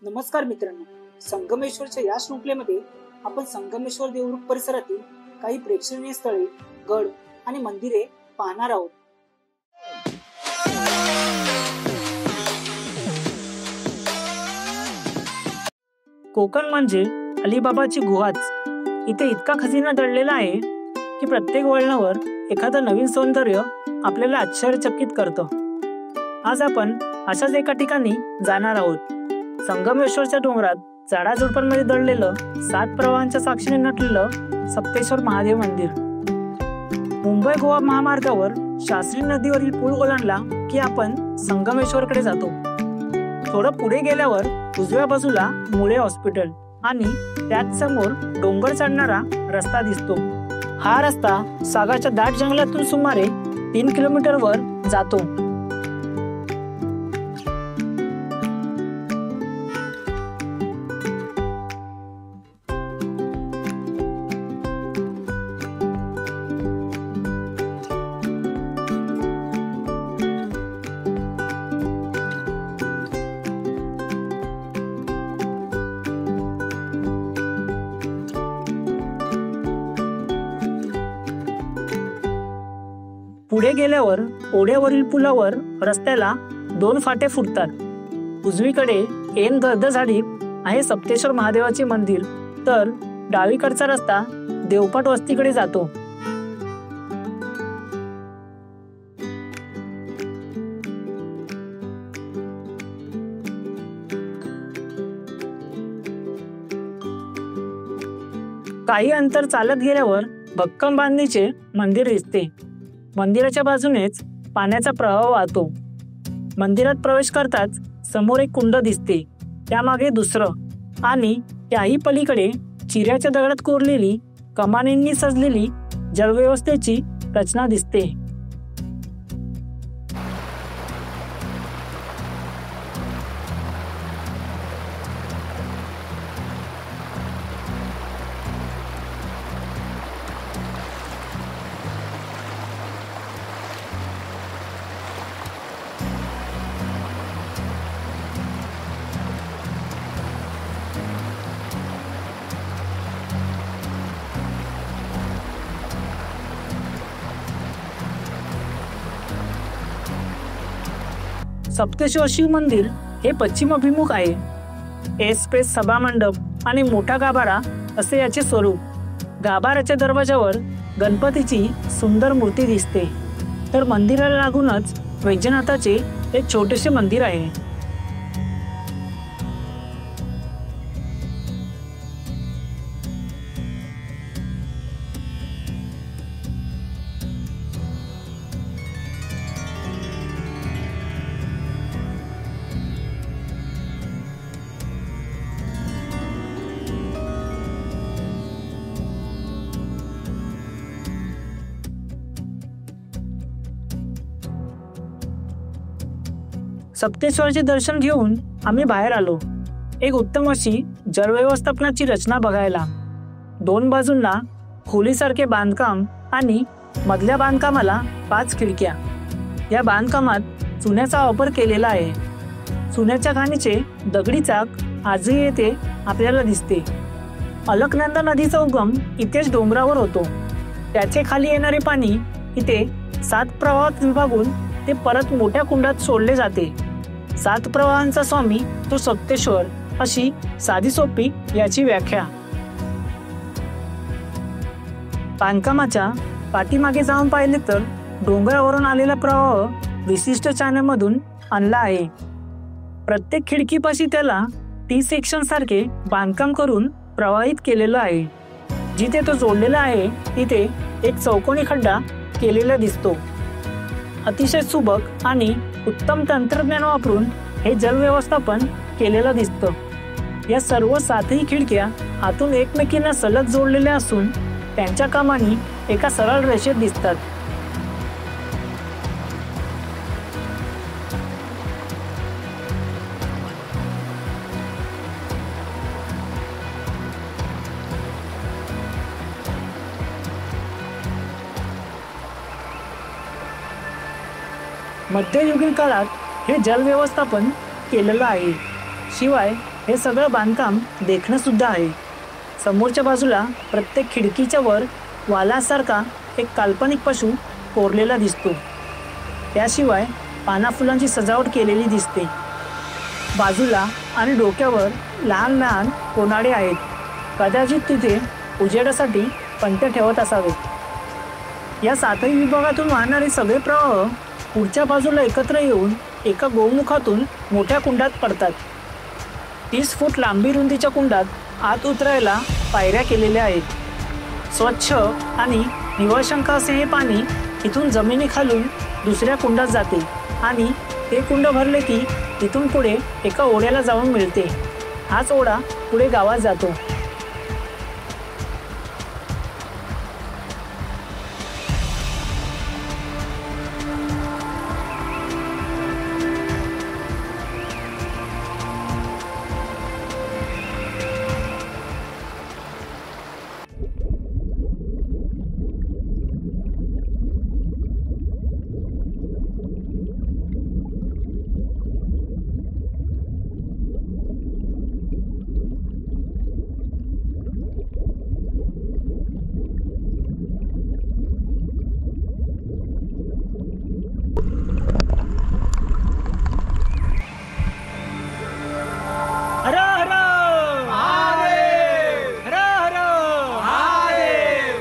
नमस्कार मित्रांनो, संगमेश्वरच्या या शृंखलेमध्ये आपण संगमेश्वर देवरुख परिसरातील काही प्रेक्षणीय स्थळे, गड आणि मंदिरे पाहणार आहोत. कोकण म्हणजे अलिबाबाची गुहाच. इथे इतका खजिना दडलेला आहे की प्रत्येक वळणावर एखादं नवीन सौंदर्य आपल्याला आश्चर्यचकित करतं. आज आपण अशाच एका ठिकाणी जाणार आहोत. संगमेश्वरच्या डोंगरात झाडाझुडपांमध्ये दडलेलं 7 प्रवाहांच्या साक्षीने नटलेलं सप्तेश्वर महादेव मंदिर. मुंबई गोवा महामार्गावर शास्त्री नदीवरील पूल ओलांडला की आपण संगमेश्वरकडे जातो. थोडं पुढे गेल्यावर उजव्या बाजूला मुळे हॉस्पिटल आणि त्याच समोर डोंगर चढणारा रस्ता दिसतो. हा रस्ता सागाच्या दाट जंगलातून सुमारे 3 किलोमीटरवर जातो. पुढे गेल्यावर ओढ्यावरील पुलावर रस्त्याला 2 फाटे फुटतात. उजवीकडे ऐन गर्द-झाडी आहे सप्तेश्वर महादेवाचे मंदिर, तर डावीकडचा रस्ता देवपाट वस्तीकडे जातो. काही अंतर चालत गेल्यावर भक्कम बांधणीचे मंदिर दिसते. मंदिराच्या बाजूनेच पाण्याचा प्रवाह वाहतो. मंदिरात प्रवेश करताच समोर एक कुंड दिसते, त्यामागे दुसरं आणि त्याही पलीकडे चिऱ्याच्या दगडात कोरलेली कमानींनी सजलेली जलव्यवस्थेची रचना दिसते. सप्तेश्वर शिव मंदिर हे पश्चिम अभिमुख आहे. एस्पेस सभामंडप आणि मोठा गाभारा असे याचे स्वरूप. गाभाऱ्याच्या दरवाजावर गणपतीची सुंदर मूर्ती दिसते, तर मंदिराला लागूनच वैजनाथाचे एक छोटेसे मंदिर आहे. सप्तेश्वराचे दर्शन घेऊन आम्ही बाहेर आलो. एक उत्तम अशी जलव्यवस्थापनाची रचना बघायला. 2 बाजूंना खोलीसारखे बांधकाम आणि मधल्या बांधकामाला 5 खिडक्या. या बांधकामात चुन्याचा वापर केलेला आहे. चुन्याच्या खाणीचे दगडी चाक आजही येथे आपल्याला दिसते. अलकनंदा नदीचा उगम इथेच डोंगरावर होतो. त्याचे खाली येणारे पाणी इथे 7 प्रवाहात विभागून ते परत मोठ्या कुंडात सोडले जाते. 7 प्रवाहांचा स्वामी तो सप्तेश्वर, अशी साधी सोपी याची व्याख्या. बांधकामाच्या पाठीमागे जाऊन पाहिले तर डोंगरावरून आलेला प्रवाह विशिष्ट चॅनलमधून आणला आहे. प्रत्येक खिडकीपाशी त्याला T-सेक्शन सारखे बांधकाम करून प्रवाहित केलेलं आहे. जिथे तो जोडलेला आहे तिथे एक चौकोनी खड्डा केलेला दिसतो. अतिशय सुबक आणि उत्तम तंत्रज्ञान वापरून हे जलव्यवस्थापन केलेलं दिसतं. या सर्व 7ही खिडक्या आतून एकमेकींना सलग जोडलेल्या असून त्यांच्या कामानी एका सरळ रेषेत दिसतात. मध्ययुगीन काळात हे जल व्यवस्थापन केलेलं आहे. शिवाय हे सगळं बांधकाम देखणं सुद्धा आहे. समोरच्या बाजूला प्रत्येक खिडकीच्या वर वालासारखा एक काल्पनिक पशु कोरलेला दिसतो. त्याशिवाय पाना फुलांची सजावट केलेली दिसते. बाजूला आणि डोक्यावर लहान लहान कोनाडे आहेत. कदाचित तिथे उजेडासाठी पंत्या ठेवत असावेत. या 7ही विभागातून वाहणारे सगळे प्रवाह पुढच्या बाजूला एकत्र येऊन एका गोमुखातून मोठ्या कुंडात पडतात. 30 फूट लांबी रुंदीच्या कुंडात आत उतरायला पायऱ्या केलेल्या आहेत. स्वच्छ आणि निवळशंख असे हे पाणी इथून जमिनीखालून दुसऱ्या कुंडात जाते आणि ते कुंड भरले की तिथून पुढे एका ओढ्याला जाऊन मिळते. हाच ओढा पुढे गावात जातो. हर हर महादेव, हर हर महादेव.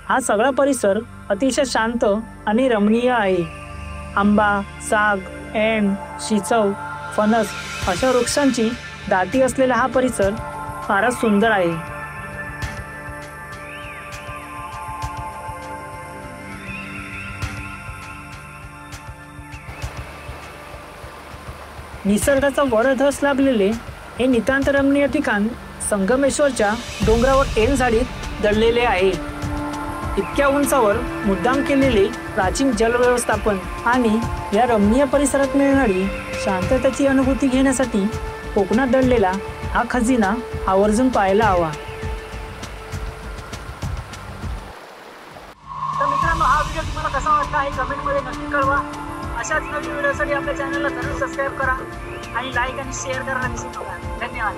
हा सगळा परिसर अतिशय शांत आणि रमणीय आहे. आंबा, साग, ऐन, शिचव, फणस अशा वृक्षांची दाटी असलेला हा परिसर फारच सुंदर आहे. निसर्गाचा वरधस लाभलेले हे नितांत रमणीय ठिकाण संगमेश्वरच्या डोंगरावर ऐन झाडीत दडलेले आहे. इतक्या उंचावर मुद्दाम केलेले प्राचीन जल व्यवस्थापन आणि या रमणीय परिसरात मिळणारी शांततेची अनुभूती घेण्यासाठी कोकणात दडलेला हा खजिना आवर्जून पाहायला हवा. तर मित्रांनो, हा व्हिडिओ तुम्हाला कसा वाटला हे कमेंटमध्ये नक्की कळवा. अशाच नवीन व्हिडिओसाठी आपल्या चॅनलला जरूर सबस्क्राईब करा आणि लाईक आणि शेअर करायला विसरू नका. धन्यवाद.